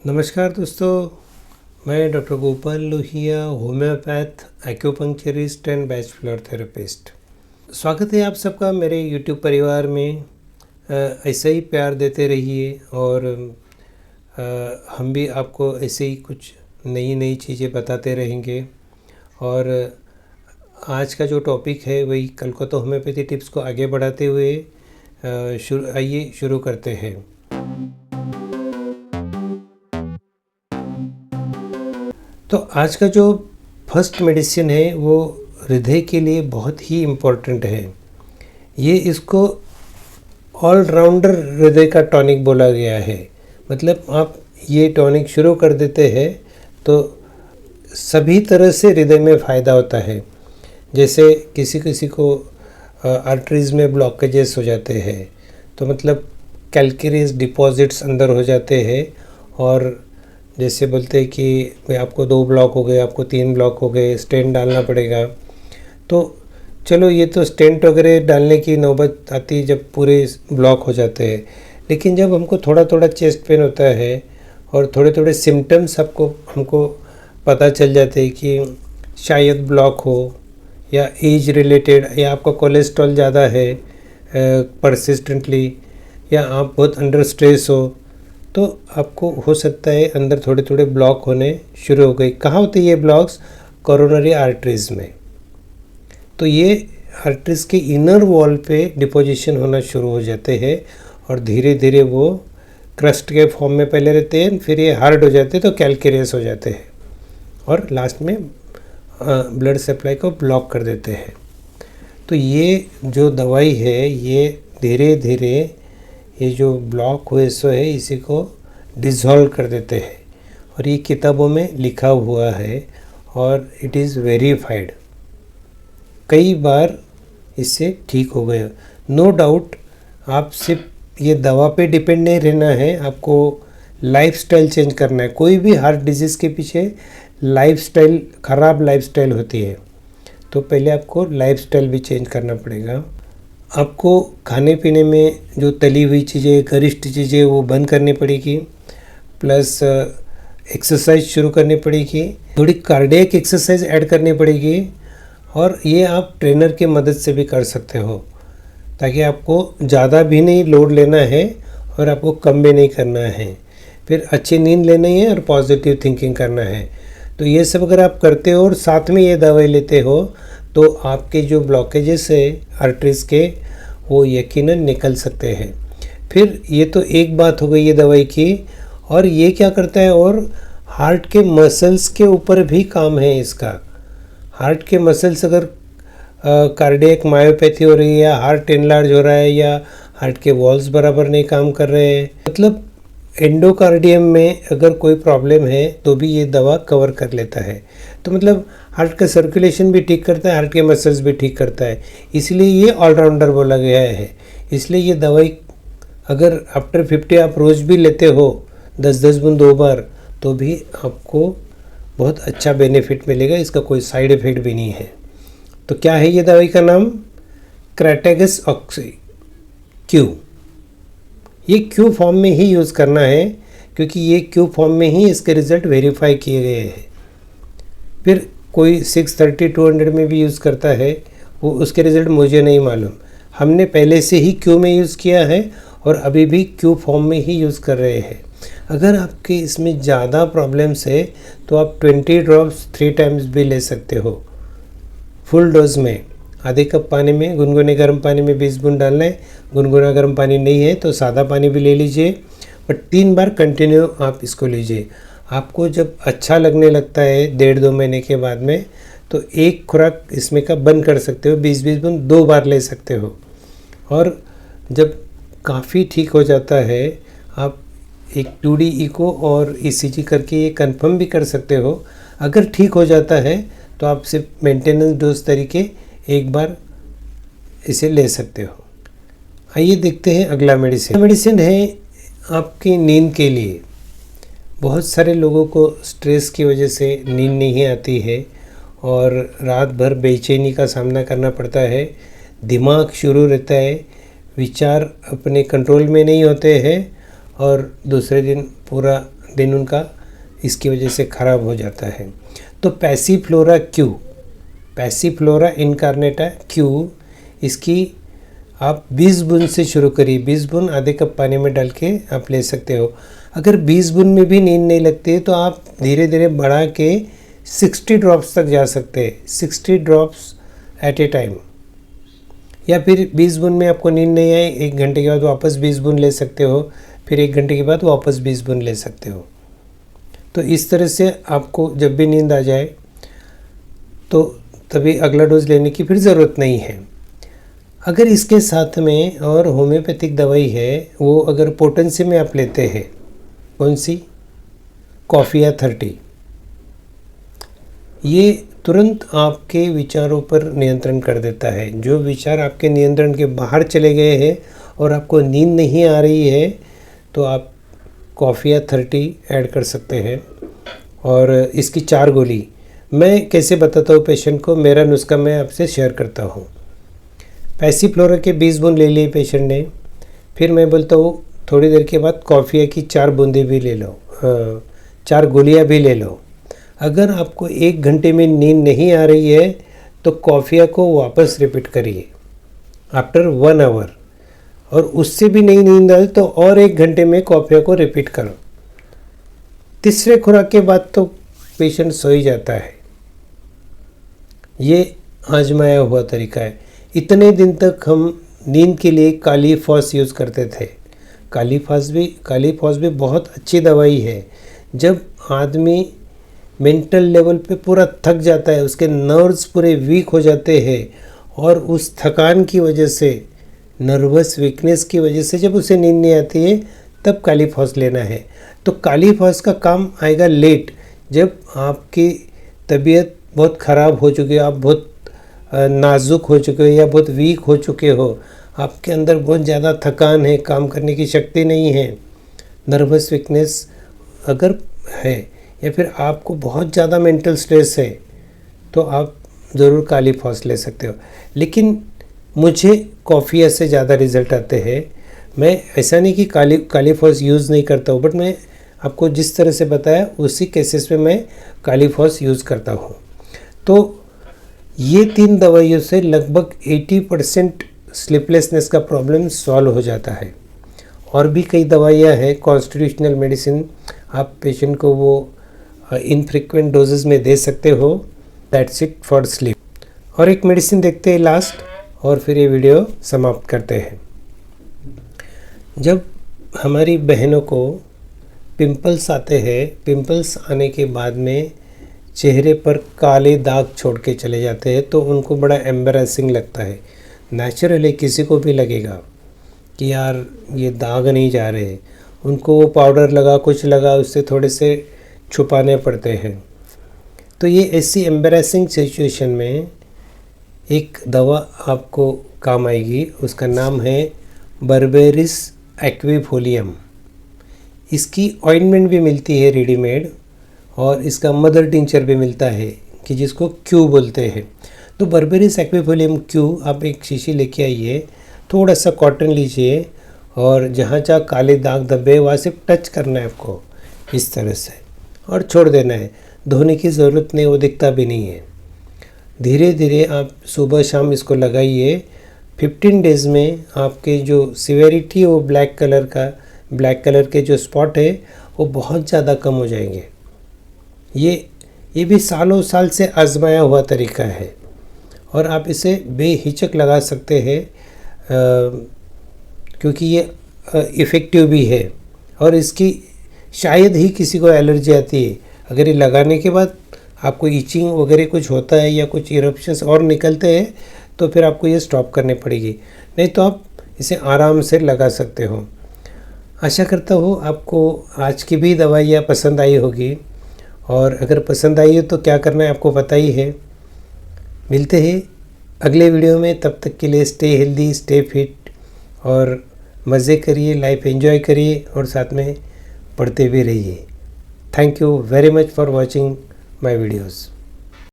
नमस्कार दोस्तों, मैं doctor Gopal Lohia, homeopath, acupuncturist and batch floor therapist. स्वागत है आप सबका मेरे यूट्यूब परिवार में। ऐसे ही प्यार देते रहिए और हम भी आपको ऐसे ही कुछ नई नई चीज़ें बताते रहेंगे। और आज का जो टॉपिक है वही कल को तो होम्योपैथी टिप्स को आगे बढ़ाते हुए आइए शुरू करते हैं। तो आज का जो फर्स्ट मेडिसिन है वो हृदय के लिए बहुत ही इम्पोर्टेंट है। ये इसको ऑलराउंडर हृदय का टॉनिक बोला गया है। मतलब आप ये टॉनिक शुरू कर देते हैं तो सभी तरह से हृदय में फ़ायदा होता है। जैसे किसी किसी को आर्टरीज़ में ब्लॉकेजेस हो जाते हैं, तो मतलब कैल्केरियस डिपॉजिट्स अंदर हो जाते हैं, और जैसे बोलते हैं कि आपको 2 ब्लॉक हो गए, आपको 3 ब्लॉक हो गए, स्टेंट डालना पड़ेगा। तो चलो ये तो स्टेंट वगैरह डालने की नौबत आती है जब पूरे ब्लॉक हो जाते हैं, लेकिन जब हमको थोड़ा थोड़ा चेस्ट पेन होता है और थोड़े थोड़े सिम्टम्स हमको पता चल जाते हैं कि शायद ब्लॉक हो, या एज रिलेटेड, या आपका कोलेस्ट्रॉल ज़्यादा है परसिस्टेंटली, या आप बहुत अंडर स्ट्रेस हो, तो आपको हो सकता है अंदर थोड़े थोड़े ब्लॉक होने शुरू हो गए। कहाँ होते हैं ये ब्लॉक्स? कोरोनरी आर्टरीज़ में। तो ये आर्टरीज़ के इनर वॉल पे डिपोजिशन होना शुरू हो जाते हैं और धीरे धीरे वो क्रस्ट के फॉर्म में पहले रहते हैं, फिर ये हार्ड हो जाते हैं तो कैल्केरियस हो जाते हैं, और लास्ट में ब्लड सप्लाई को ब्लॉक कर देते हैं। तो ये जो दवाई है ये धीरे धीरे ये जो ब्लॉक हुए सो है इसी को डिसॉल्व कर देते हैं, और ये किताबों में लिखा हुआ है और इट इज़ वेरीफाइड। कई बार इससे ठीक हो गए। नो डाउट आप सिर्फ ये दवा पे डिपेंड नहीं रहना है, आपको लाइफस्टाइल चेंज करना है। कोई भी हार्ट डिजीज़ के पीछे लाइफस्टाइल, ख़राब लाइफस्टाइल होती है, तो पहले आपको लाइफस्टाइल भी चेंज करना पड़ेगा। आपको खाने पीने में जो तली हुई चीज़ें, गरिष्ठ चीज़ें वो बंद करनी पड़ेगी, प्लस एक्सरसाइज शुरू करनी पड़ेगी, थोड़ी कार्डियक एक्सरसाइज ऐड करनी पड़ेगी, और ये आप ट्रेनर की मदद से भी कर सकते हो, ताकि आपको ज़्यादा भी नहीं लोड लेना है और आपको कम भी नहीं करना है। फिर अच्छी नींद लेनी है और पॉजिटिव थिंकिंग करना है। तो ये सब अगर आप करते हो और साथ में ये दवाई लेते हो तो आपके जो ब्लॉकेजेस है आर्टरीज़ के वो यकीनन निकल सकते हैं। फिर ये तो एक बात हो गई ये दवाई की, और ये क्या करता है, और हार्ट के मसल्स के ऊपर भी काम है इसका। हार्ट के मसल्स अगर कार्डियक मायोपैथी हो रही है, या हार्ट एनलार्ज हो रहा है, या हार्ट के वॉल्स बराबर नहीं काम कर रहे हैं, मतलब एंडोकार्डियम में अगर कोई प्रॉब्लम है तो भी ये दवा कवर कर लेता है। तो मतलब हार्ट का सर्कुलेशन भी ठीक करता है, हार्ट के मसल्स भी ठीक करता है, इसलिए ये ऑलराउंडर बोला गया है। इसलिए ये दवाई अगर आफ्टर 50 आप रोज़ भी लेते हो 10-10 बूंद 2 बार, तो भी आपको बहुत अच्छा बेनिफिट मिलेगा। इसका कोई साइड इफ़ेक्ट भी नहीं है। तो क्या है ये दवाई का नाम? Crataegus oxy Q. ये क्यू फॉर्म में ही यूज़ करना है, क्योंकि ये क्यू फॉर्म में ही इसके रिज़ल्ट वेरीफाई किए गए हैं। फिर कोई 630-200 में भी यूज़ करता है, वो उसके रिज़ल्ट मुझे नहीं मालूम। हमने पहले से ही क्यू में यूज़ किया है और अभी भी क्यू फॉर्म में ही यूज़ कर रहे हैं। अगर आपके इसमें ज़्यादा प्रॉब्लम्स है तो आप 20 ड्रॉप्स 3 टाइम्स भी ले सकते हो, फुल डोज में। आधे कप पानी में, गुनगुने गर्म पानी में 20 बूंद डालना है। गुनगुना गर्म पानी नहीं है तो सादा पानी भी ले लीजिए, बट 3 बार कंटिन्यू आप इसको लीजिए। आपको जब अच्छा लगने लगता है 1.5-2 महीने के बाद में, तो एक खुराक इसमें का बंद कर सकते हो, 20-20 बूंद 2 बार ले सकते हो। और जब काफ़ी ठीक हो जाता है, आप एक 2D इको और ECG करके ये कंफर्म भी कर सकते हो। अगर ठीक हो जाता है तो आप सिर्फ मेंटेनेंस डोज तरीके एक बार इसे ले सकते हो। आइए देखते हैं अगला मेडिसिन है आपकी नींद के लिए। बहुत सारे लोगों को स्ट्रेस की वजह से नींद नहीं आती है और रात भर बेचैनी का सामना करना पड़ता है। दिमाग शुरू रहता है, विचार अपने कंट्रोल में नहीं होते हैं और दूसरे दिन पूरा दिन उनका इसकी वजह से ख़राब हो जाता है। तो पैसिफ्लोरा क्यू, पैसिफ्लोरा इनकार्नेटा क्यू, इसकी आप 20 बूंद से शुरू करिए। 20 बूंद आधे कप पानी में डाल के आप ले सकते हो। अगर 20 बूंद में भी नींद नहीं लगती है तो आप धीरे धीरे बढ़ा के 60 ड्रॉप्स तक जा सकते हैं, 60 ड्रॉप्स एट ए टाइम। या फिर 20 बूंद में आपको नींद नहीं आई, 1 घंटे के बाद वापस 20 बूंद ले सकते हो, फिर 1 घंटे के बाद वापस 20 बूंद ले सकते हो। तो इस तरह से आपको जब भी नींद आ जाए तो तभी अगला डोज लेने की फिर ज़रूरत नहीं है। अगर इसके साथ में और होम्योपैथिक दवाई है, वो अगर पोटेंसी में आप लेते हैं, कौन सी, कॉफिया 30, ये तुरंत आपके विचारों पर नियंत्रण कर देता है। जो विचार आपके नियंत्रण के बाहर चले गए हैं और आपको नींद नहीं आ रही है तो आप कॉफिया 30 ऐड कर सकते हैं। और इसकी 4 गोली मैं कैसे बताता हूँ पेशेंट को, मेरा नुस्खा मैं आपसे शेयर करता हूँ। पैसिफ्लोरा के 20 बूंद ले लिए पेशेंट ने, फिर मैं बोलता हूँ थोड़ी देर के बाद कॉफिया की 4 बूंदें भी ले लो, 4 गोलियाँ भी ले लो। अगर आपको 1 घंटे में नींद नहीं आ रही है तो कॉफिया को वापस रिपीट करिए आफ्टर 1 आवर, और उससे भी नहीं नींद आए तो और 1 घंटे में कॉफिया को रिपीट करो। तीसरे खुराक के बाद तो पेशेंट सो ही जाता है। ये आजमाया हुआ तरीका है। इतने दिन तक हम नींद के लिए काली फॉस यूज़ करते थे। काली फॉस भी बहुत अच्छी दवाई है। जब आदमी मेंटल लेवल पे पूरा थक जाता है, उसके नर्व्स पूरे वीक हो जाते हैं और उस थकान की वजह से, नर्वस वीकनेस की वजह से जब उसे नींद नहीं आती है तब काली फॉस लेना है। तो काली फॉस का काम आएगा लेट, जब आपकी तबीयत बहुत ख़राब हो चुकी है, आप बहुत नाजुक हो चुके हो या बहुत वीक हो चुके हो, आपके अंदर बहुत ज़्यादा थकान है, काम करने की शक्ति नहीं है, नर्वस वीकनेस अगर है, या फिर आपको बहुत ज़्यादा मेंटल स्ट्रेस है, तो आप ज़रूर काली फॉस ले सकते हो। लेकिन मुझे कॉफिया से ज़्यादा रिज़ल्ट आते हैं। मैं ऐसा नहीं कि काली फॉस यूज़ नहीं करता हूँ, बट मैं आपको जिस तरह से बताया उसी केसेस में मैं काली फॉस यूज़ करता हूँ। तो ये 3 दवाइयों से लगभग 80% स्लीपलेसनेस का प्रॉब्लम सॉल्व हो जाता है। और भी कई दवाइयाँ हैं कॉन्स्टिट्यूशनल मेडिसिन, आप पेशेंट को वो इनफ्रीक्वेंट डोजेस में दे सकते हो। That's it for sleep. और एक मेडिसिन देखते हैं लास्ट, और फिर ये वीडियो समाप्त करते हैं। जब हमारी बहनों को पिंपल्स आते हैं, पिंपल्स आने के बाद में चेहरे पर काले दाग छोड़ के चले जाते हैं, तो उनको बड़ा एम्बैरेसिंग लगता है। नेचुरली किसी को भी लगेगा कि यार ये दाग नहीं जा रहे, उनको वो पाउडर लगा कुछ लगा उससे थोड़े से छुपाने पड़ते हैं। तो ये ऐसी एम्बैरेसिंग सिचुएशन में एक दवा आपको काम आएगी, उसका नाम है बर्बेरिस एक्विफोलियम। इसकी ऑइंटमेंट भी मिलती है रेडीमेड, और इसका मदर टिंचर भी मिलता है कि जिसको क्यू बोलते हैं। तो बर्बेरिस एक्विफोलियम क्यू आप एक शीशी लेके आइए, थोड़ा सा कॉटन लीजिए और जहाँ जहाँ काले दाग धब्बे वहाँ से टच करना है आपको इस तरह से, और छोड़ देना है। धोने की ज़रूरत नहीं, वो दिखता भी नहीं है। धीरे धीरे आप सुबह शाम इसको लगाइए। 15 डेज़ में आपके जो सिवेरिटी वो ब्लैक कलर के जो स्पॉट है वो बहुत ज़्यादा कम हो जाएंगे। ये भी सालों साल से आजमाया हुआ तरीका है और आप इसे बेहिचक लगा सकते हैं, क्योंकि ये इफ़ेक्टिव भी है। और इसकी शायद ही किसी को एलर्जी आती है। अगर ये लगाने के बाद आपको ईचिंग वगैरह कुछ होता है या कुछ इरप्शंस और निकलते हैं तो फिर आपको ये स्टॉप करनी पड़ेगी, नहीं तो आप इसे आराम से लगा सकते हो। आशा करता हूँ आपको आज की भी दवाइयाँ पसंद आई होगी, और अगर पसंद आई है तो क्या करना है आपको पता ही है। मिलते हैं अगले वीडियो में, तब तक के लिए स्टे हेल्दी, स्टे फिट और मज़े करिए, लाइफ एंजॉय करिए और साथ में पढ़ते भी रहिए। Thank you very much for watching my videos.